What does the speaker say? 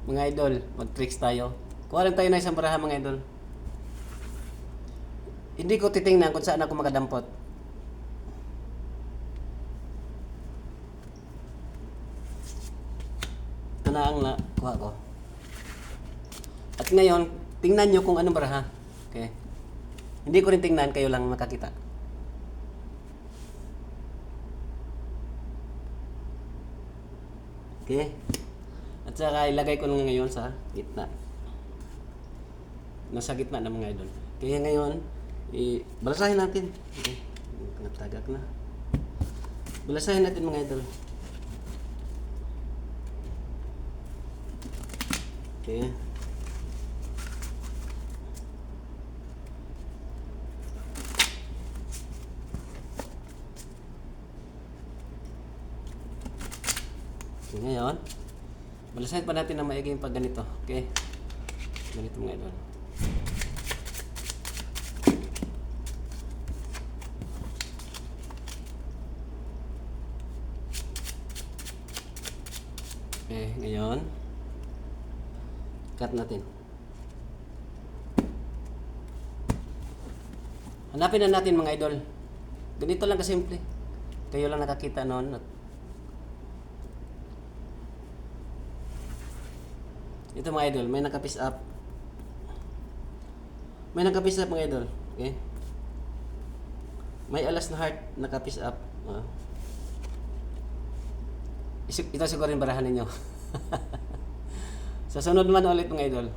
Mga idol, mag-tricks tayo. Kuha lang tayo ng isang baraha mga idol. Hindi ko titingnan kung saan ako makadampot. Ito na ang kuha ko. At ngayon, tingnan nyo kung anong baraha. Okay. Hindi ko rin tingnan, kayo lang makakita. Okay. At saka ilagay ko lang ngayon sa gitna. Nasa gitna ng mga idol. Kaya ngayon, balasahin natin. Okay. Natagak na. Balasahin natin mga idol. Okay. Okay, ngayon, balasahin pa natin na maigi yung pag ganito. Okay? Ganito mga idol. Okay, ngayon, cut natin. Hanapin na natin mga idol. Ganito lang kasimple. Kayo lang nakakita noon. Ito mga idol, may naka-piece up. May naka-piece up mga idol. Okay? May alas na heart naka-piece up. Ito siguro yung barahan ninyo. Sa sunod naman ulit mga idol.